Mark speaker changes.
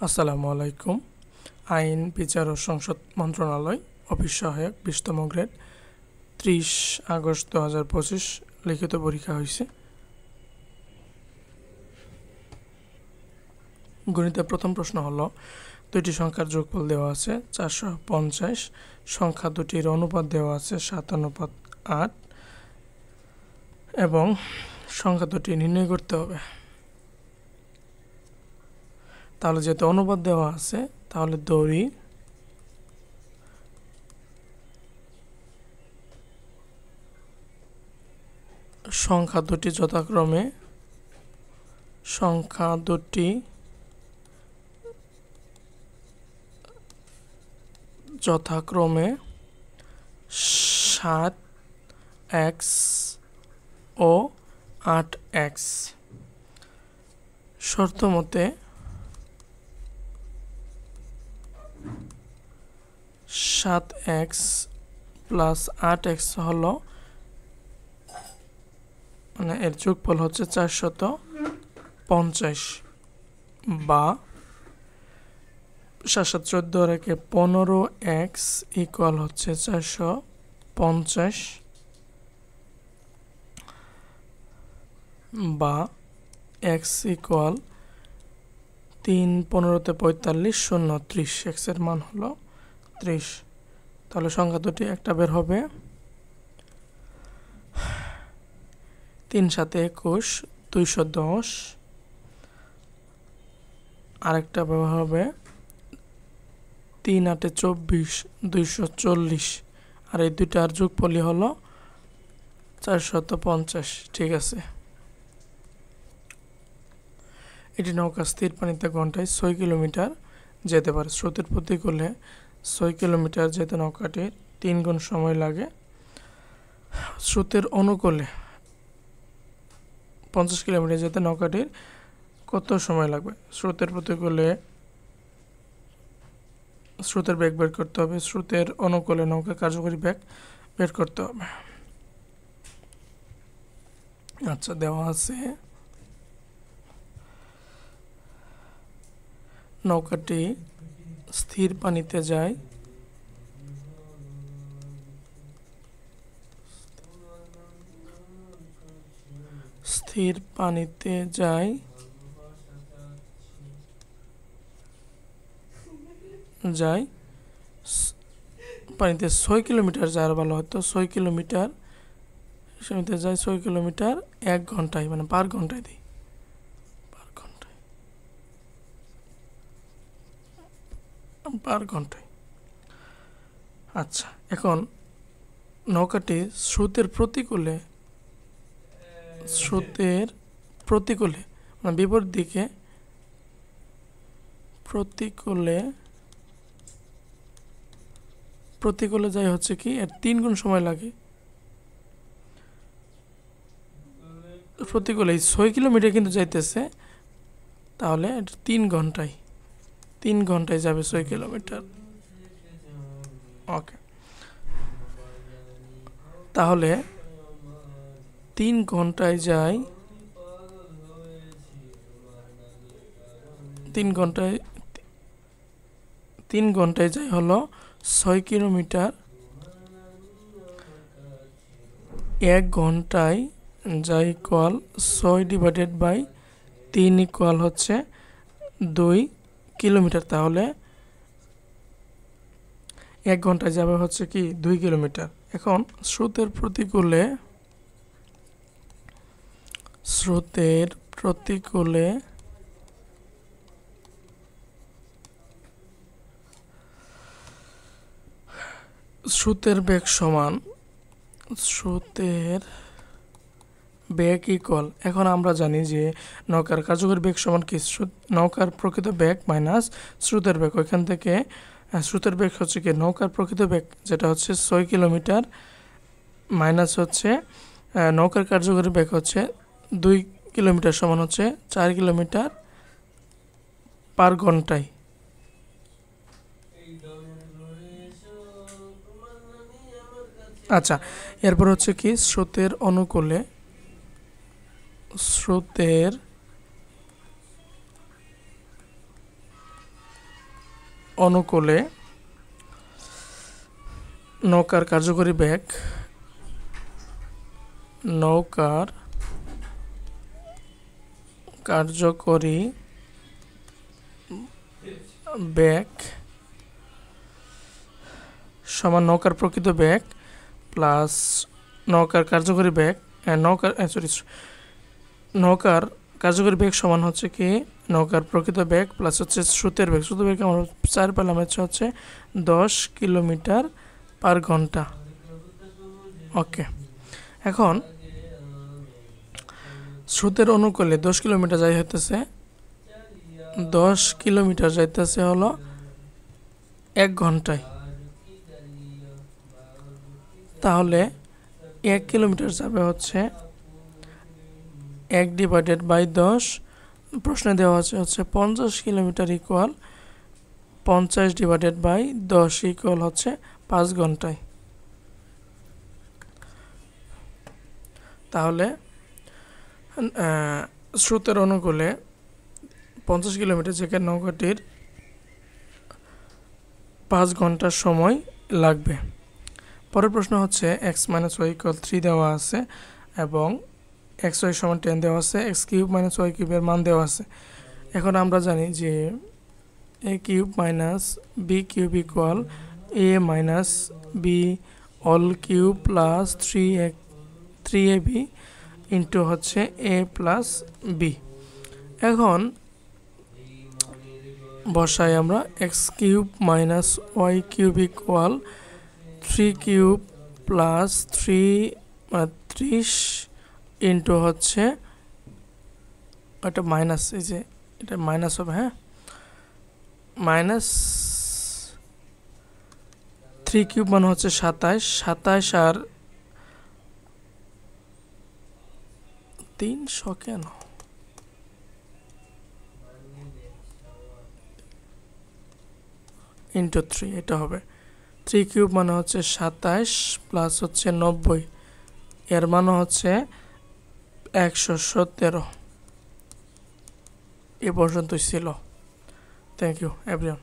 Speaker 1: আসসালামু আলাইকুম। আইন, বিচার ও সংসদ মন্ত্রণালয়, অফিস সহায়ক, 20তম গ্রেড, 30 আগস্ট 2025 লিখিত পরীক্ষা হয়েছে। গণিতের প্রথম প্রশ্ন হলো, দুইটি সংখ্যার যোগফল দেওয়া আছে 450, সংখ্যা দুটির অনুপাত দেওয়া আছে 7:8 এবং সংখ্যা দুটি নির্ণয় করতে হবে। তাহলে যেহেতু অনুপাত দেওয়া আছে, তাহলে ধরি সংখ্যা দুটি যথাক্রমে 7x ও 8x। শর্ত মতে 7x প্লাস 8x হলো, মানে এর যোগফল হচ্ছে 450, বা 7×7 = 15x ইকুয়াল হচ্ছে 450, বা x ইকুয়াল 3×15 = 45, 0 30, x এর মান হলো 30। তাহলে সংখ্যা দুটি একটা বের হবে 3 × 7 = 21, 210, আরেকটা বের হবে 3 × 8 = 24, 240, আর এই দুইটার যোগফলই হলো 450। ঠিক আছে। এটি নৌকা স্থির পানিতে ঘন্টায় 6 কিলোমিটার যেতে পারে। স্রোতের প্রতিকূলে 6 কিলোমিটার যেতে নৌকাটির 3 গুণ সময় লাগে। স্রোতের অনুকূলে 50 কিলোমিটার যেতে নৌকাটির কত সময় লাগবে? স্রোতের প্রতিকূলে স্রোতের বেগ বের করতে হবে, স্রোতের অনুকূলে নৌকা কার্যকরী বেগ বের করতে হবে। আচ্ছা, দেওয়া আছে নৌকাটি স্থির পানিতে যায় পানিতে 6 কিলোমিটার যাওয়ার ভালো হতো, 6 কিলোমিটার সেমিতে যায় 6 কিলোমিটার 1 ঘন্টায়, মানে পার ঘন্টায় দিই, পার ঘন্টায়। আচ্ছা, এখন নৌকাটি স্রোতের প্রতিকূলে মানে বিপরীত দিকে প্রতিকূলে যাই হচ্ছে কি এর 3 গুণ সময় লাগে। প্রতিকূলে 6 কিলোমিটার কিন্তু যাইতেছে, তাহলে 3 ঘন্টায় যাবে 6 কিলোমিটার। ওকে, তাহলে 3 ঘন্টায় যায় 3 ঘন্টায় যায় হলো 6 কিলোমিটার, 1 ঘন্টায় যাই ইকুয়াল 6/3 ইকুয়াল হচ্ছে 2 কিলোমিটার। তাহলে 1 ঘন্টায় যাবে হচ্ছে কি 2 কিলোমিটার। এখন স্রোতের প্রতিকূলে স্রোতের বেগ ইকুয়াল, এখন আমরা জানি যে নৌকার কার্যকরী বেগ সমান কি নৌকার প্রকৃত বেগ মাইনাস স্রোতের বেগ। ওইখান থেকে স্রোতের বেগ হচ্ছে কি নৌকার প্রকৃত বেগ, যেটা হচ্ছে 6 কিলোমিটার, মাইনাস হচ্ছে নৌকার কার্যকরী বেগ হচ্ছে 2 কিলোমিটার, সমান হচ্ছে 4 কিলোমিটার পার ঘন্টায়। আচ্ছা, এরপর হচ্ছে কি স্রোতের অনুকূলে অনুকূলে নৌকার কার্যকরী বেগ সমান নৌকার প্রকৃত বেগ প্লাস নৌকার কার্যকরী বেগ নৌকার কার্যকরী বেগ সমান হচ্ছে কি নৌকার প্রকৃত বেগ প্লাস হচ্ছে স্রোতের বেগ আমরা 4 পেলাম হচ্ছে 10 কিলোমিটার পার ঘন্টা। ওকে, এখন স্রোতের অনুকূলে 10 কিলোমিটার যাই হইতেছে 10 কিলোমিটার যাইতেছে হলো 1 ঘন্টায়, তাহলে 1 কিলোমিটার যাবে হচ্ছে 1/10। প্রশ্নে দেওয়া আছে হচ্ছে 50 কিলোমিটার ইকুয়াল 50/10 ইকুয়াল হচ্ছে 5 ঘন্টায়। তাহলে স্রোতের অনুকূলে 50 কিলোমিটার যেখানে নৌকাটির 5 ঘন্টা সময় লাগবে। পরের প্রশ্ন হচ্ছে x - y = 3 দেওয়া আছে এবং xy = 10 দেওয়া আছে, x³ - y³ এর মান দেওয়া আছে। এখন আমরা জানি যে a³ - b³ = a - b all cube plus 3ab into হচ্ছে a plus b। এখন বসাই আমরা x³ - y³ = 3³ plus 30 ইন্টু হচ্ছে এটা মাইনাস, এই যে এটা মাইনাস হবে, হ্যাঁ, মাইনাস 3³ মানে হচ্ছে 27 আর 300 কেন ইন্টু 3, এটা হবে 3³ মানে হচ্ছে 27 প্লাস হচ্ছে 90, এর মানে হচ্ছে 117। এ পর্যন্তই ছিল। Thank you everyone.